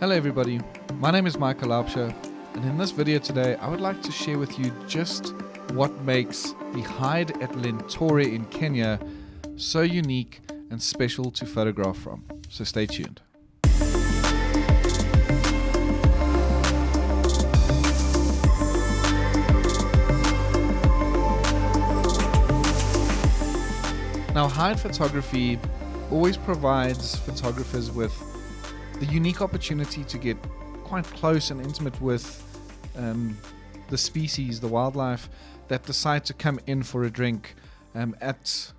Hello everybody, my name is Michael Laubscher, and in this video today I would like to share with you just what makes the hide at Lentorre in Kenya so unique and special to photograph from. So stay tuned. Now, hide photography always provides photographers with the unique opportunity to get quite close and intimate with the species, the wildlife that decide to come in for a drink at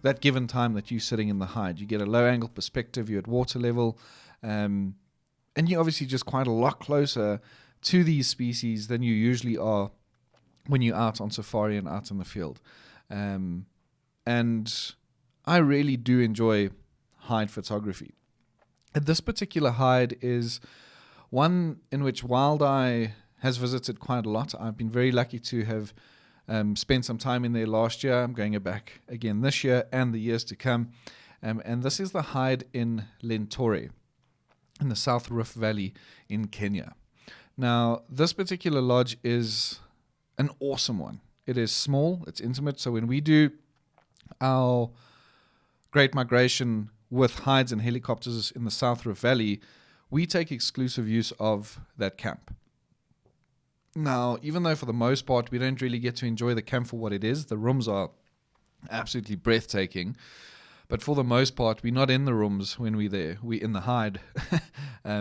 that given time that you're sitting in the hide. You get a low angle perspective, you're at water level, and you're obviously just quite a lot closer to these species than you usually are when you're out on safari and out in the field. And I really do enjoy hide photography. This particular hide is one in which Wildeye has visited quite a lot. I've been very lucky to have spent some time in there last year. I'm going back again this year and the years to come. And this is the hide in Lentorre in the South Rift Valley in Kenya. Now, this particular lodge is an awesome one. It is small, it's intimate. So when we do our Great Migration with hides and helicopters in the South Rift Valley, we take exclusive use of that camp. Now, even though for the most part we don't really get to enjoy the camp for what it is, the rooms are absolutely breathtaking, but for the most part we're not in the rooms when we're there, we're in the hide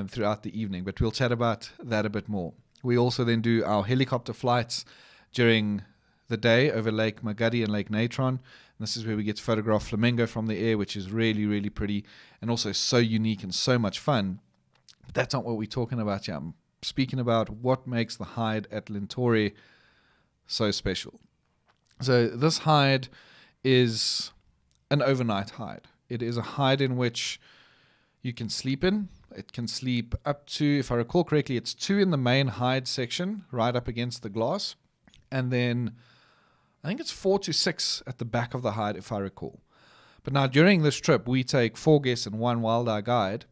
throughout the evening, but we'll chat about that a bit more. We also then do our helicopter flights during the day over Lake Magadi and Lake Natron. This is where we get to photograph flamingo from the air, which is really, really pretty and also so unique and so much fun. But that's not what we're talking about here. I'm speaking about what makes the hide at Lentorre so special. So this hide is an overnight hide. It is a hide in which you can sleep in. It can sleep up to, if I recall correctly, it's 2 in the main hide section, right up against the glass. And then I think it's 4 to 6 at the back of the hide, if I recall. But now during this trip, we take 4 guests and 1 Wildeye guide,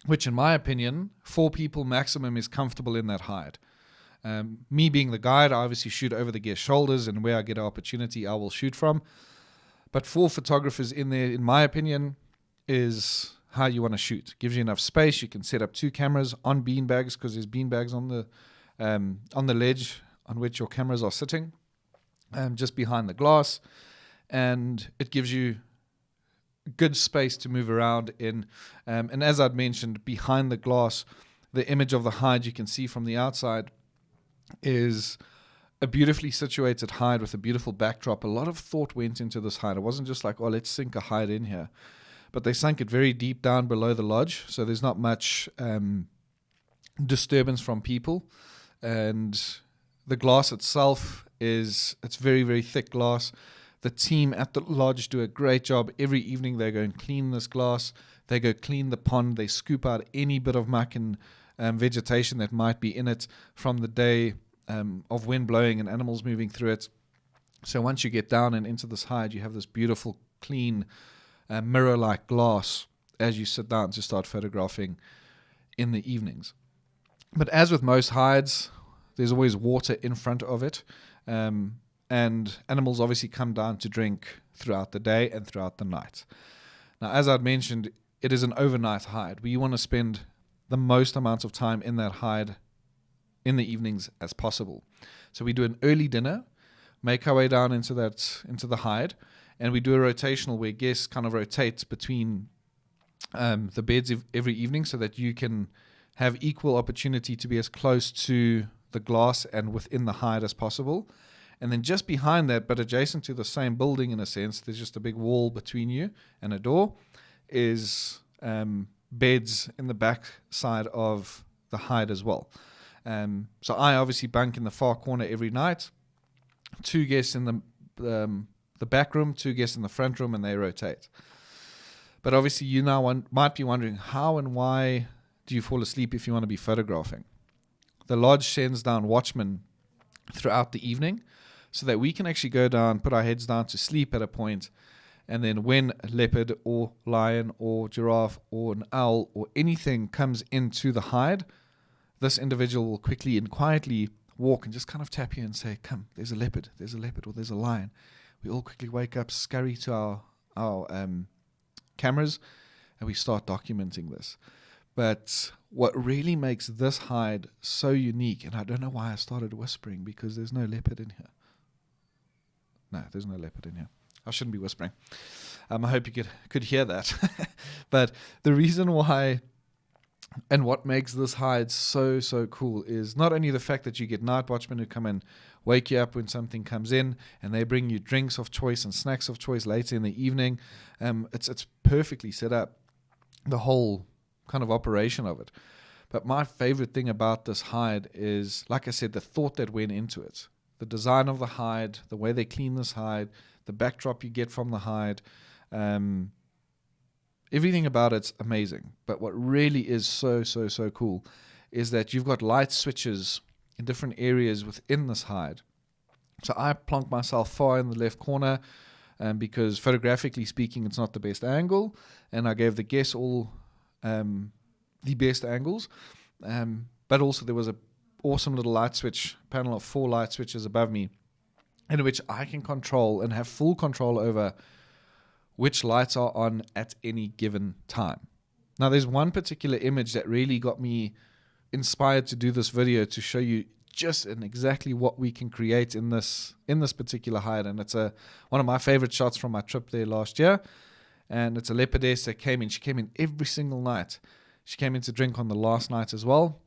which in my opinion, 4 people maximum is comfortable in that hide. Me being the guide, I obviously shoot over the guest's shoulders, and where I get an opportunity, I will shoot from. But 4 photographers in there, in my opinion, is how you want to shoot. Gives you enough space. You can set up 2 cameras on beanbags, because there's beanbags on the ledge on which your cameras are sitting. Just behind the glass, and it gives you good space to move around in. And as I'd mentioned, behind the glass, the image of the hide you can see from the outside is a beautifully situated hide with a beautiful backdrop. A lot of thought went into this hide. It wasn't just like, oh, let's sink a hide in here, but they sunk it very deep down below the lodge, so there's not much disturbance from people. And the glass itself it's very, very thick glass. The team at the lodge do a great job. Every evening they go and clean this glass. They go clean the pond. They scoop out any bit of muck and vegetation that might be in it from the day of wind blowing and animals moving through it. So once you get down and into this hide, you have this beautiful, clean, mirror-like glass as you sit down to start photographing in the evenings. But as with most hides, there's always water in front of it. And animals obviously come down to drink throughout the day and throughout the night. Now, as I'd mentioned, it is an overnight hide. We want to spend the most amount of time in that hide in the evenings as possible. So we do an early dinner, make our way down into the hide, and we do a rotational where guests kind of rotate between the beds every evening so that you can have equal opportunity to be as close to the glass and within the hide as possible. And then just behind that, but adjacent to the same building in a sense, there's just a big wall between you and a door, is beds in the back side of the hide as well. So I obviously bunk in the far corner every night. 2 guests in the back room, 2 guests in the front room, and they rotate. But obviously you now might be wondering, how and why do you fall asleep if you want to be photographing? The lodge sends down watchmen throughout the evening so that we can actually go down, put our heads down to sleep at a point, And then when a leopard or lion or giraffe or an owl or anything comes into the hide, this individual will quickly and quietly walk and just kind of tap you and say, come, there's a leopard, or there's a lion. We all quickly wake up, scurry to our cameras, and we start documenting this. But what really makes this hide so unique, and I don't know why I started whispering, because there's no leopard in here. No, there's no leopard in here. I shouldn't be whispering. I hope you could hear that. But the reason why and what makes this hide so cool is not only the fact that you get night watchmen who come and wake you up when something comes in, and they bring you drinks of choice and snacks of choice later in the evening. It's perfectly set up, the whole kind of operation of it. But my favorite thing about this hide is, like I said, the thought that went into it. The design of the hide, the way they clean this hide, the backdrop you get from the hide, everything about it's amazing. But what really is so cool is that you've got light switches in different areas within this hide. So I plonk myself far in the left corner because photographically speaking, it's not the best angle, and I gave the guests all the best angles. But also there was a awesome little light switch panel of 4 light switches above me, in which I can control and have full control over which lights are on at any given time. Now, there's one particular image that really got me inspired to do this video, to show you just and exactly what we can create in this particular hide. And it's one of my favorite shots from my trip there last year. And it's a leopardess that came in. She came in every single night. She came in to drink on the last night as well.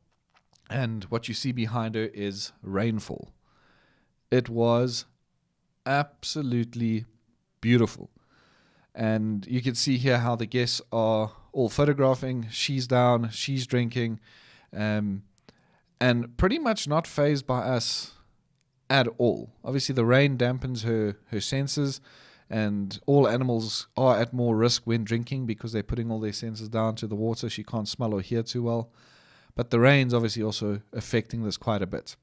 And what you see behind her is rainfall. It was absolutely beautiful. And you can see here how the guests are all photographing. She's down, she's drinking, and pretty much not fazed by us at all. Obviously, the rain dampens her senses, and all animals are at more risk when drinking because they're putting all their senses down to the water. She can't smell or hear too well. But the rain's obviously also affecting this quite a bit.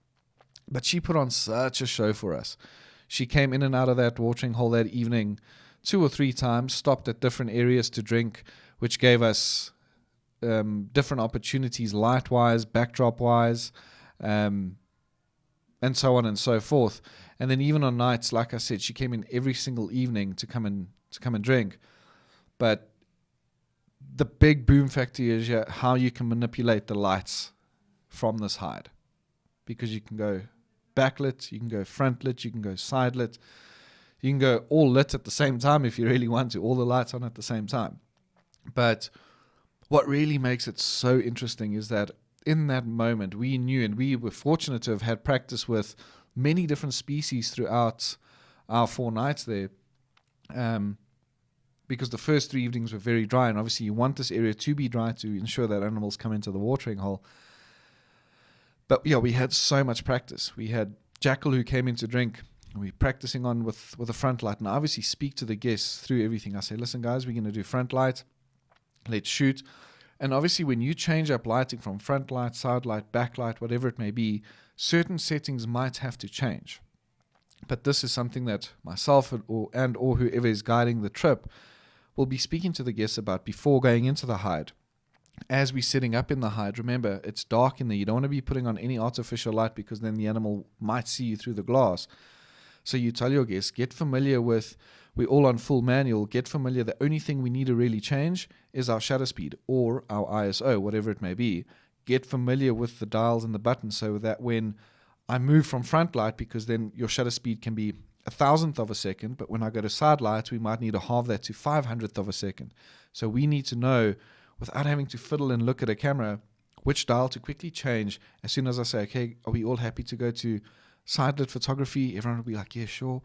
But she put on such a show for us. She came in and out of that watering hole that evening 2 or 3 times, stopped at different areas to drink, which gave us different opportunities light-wise, backdrop-wise, and so on and so forth. And then even on nights, like I said, she came in every single evening to come and drink. But the big boom factor is how you can manipulate the lights from this hide, because you can go backlit, you can go front lit, you can go side lit, you can go all lit at the same time if you really want to, all the lights on at the same time. But what really makes it so interesting is that in that moment we knew, and we were fortunate to have had practice with many different species throughout our 4 nights there, because the first 3 evenings were very dry, and obviously you want this area to be dry to ensure that animals come into the watering hole. But yeah, we had so much practice. We had Jackal who came in to drink. We're practicing on with a front light, and I obviously speak to the guests through everything. I say, listen guys, we're going to do front light, let's shoot. And obviously when you change up lighting from front light, side light, back light, whatever it may be, certain settings might have to change. But this is something that myself or whoever is guiding the trip will be speaking to the guests about before going into the hide. As we're setting up in the hide, remember, it's dark in there. You don't want to be putting on any artificial light because then the animal might see you through the glass. So you tell your guests, get familiar with, we're all on full manual, get familiar. The only thing we need to really change is our shutter speed or our ISO, whatever it may be. Get familiar with the dials and the buttons so that when I move from front light, because then your shutter speed can be 1,000th of a second, but when I go to side light, we might need to halve that to 500th of a second. So we need to know, without having to fiddle and look at a camera, which dial to quickly change. As soon as I say, okay, are we all happy to go to side lit photography? Everyone will be like, yeah, sure.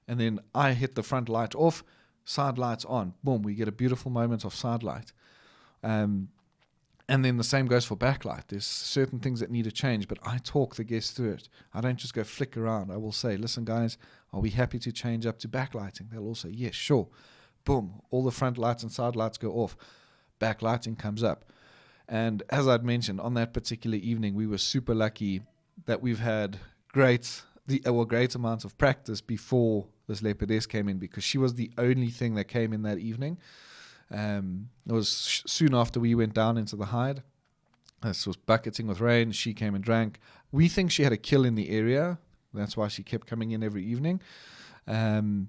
And then I hit the front light off, side lights on. Boom, we get a beautiful moment of side light. And then the same goes for backlight. There's certain things that need to change, but I talk the guests through it. I don't just go flick around. I will say, listen, guys, are we happy to change up to backlighting? They'll all say, yes, sure. Boom, all the front lights and side lights go off. Backlighting comes up. And as I'd mentioned, on that particular evening, we were super lucky that we've had great amounts of practice before this leopardess came in, because she was the only thing that came in that evening. It was soon after we went down into the hide. This was bucketing with rain. She came and drank. We think she had a kill in the area. That's why she kept coming in every evening. And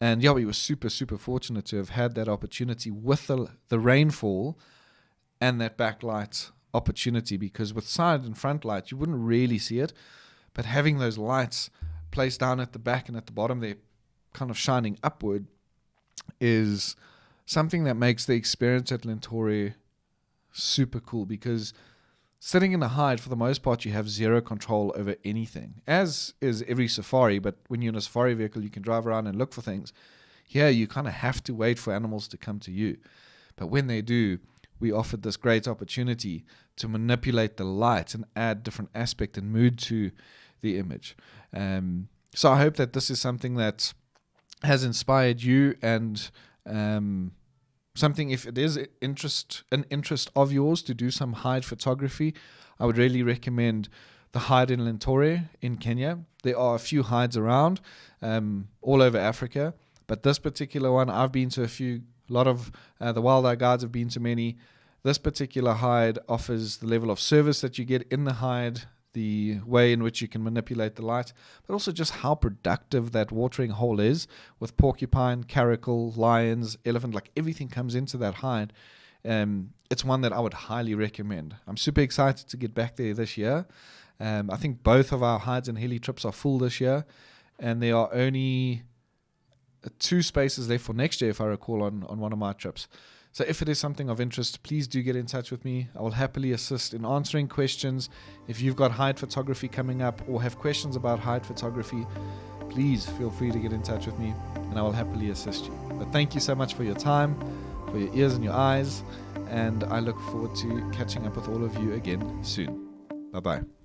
yeah, we were super, super fortunate to have had that opportunity with the rainfall and that backlight opportunity, because with side and front light, you wouldn't really see it. But having those lights placed down at the back and at the bottom, they're kind of shining upward, is something that makes the experience at Lentorre super cool, because sitting in a hide, for the most part, you have zero control over anything, as is every safari. But when you're in a safari vehicle, you can drive around and look for things. Here, you kind of have to wait for animals to come to you. But when they do, we offered this great opportunity to manipulate the light and add different aspect and mood to the image. So I hope that this is something that has inspired you, and something, if it is an interest of yours to do some hide photography, I would really recommend the hide in Lentorre in Kenya. There are a few hides around all over Africa, but this particular one, I've been to a lot of the Wild Eye guides have been to many. This particular hide offers the level of service that you get in the hide, the way in which you can manipulate the light, but also just how productive that watering hole is, with porcupine, caracal, lions, elephant, like everything comes into that hide. It's one that I would highly recommend. I'm super excited to get back there this year. I think both of our hides and heli trips are full this year, and there are only 2 spaces left for next year, if I recall, on one of my trips. So if it is something of interest, please do get in touch with me. I will happily assist in answering questions. If you've got hide photography coming up or have questions about hide photography, please feel free to get in touch with me, and I will happily assist you. But thank you so much for your time, for your ears and your eyes, and I look forward to catching up with all of you again soon. Bye-bye.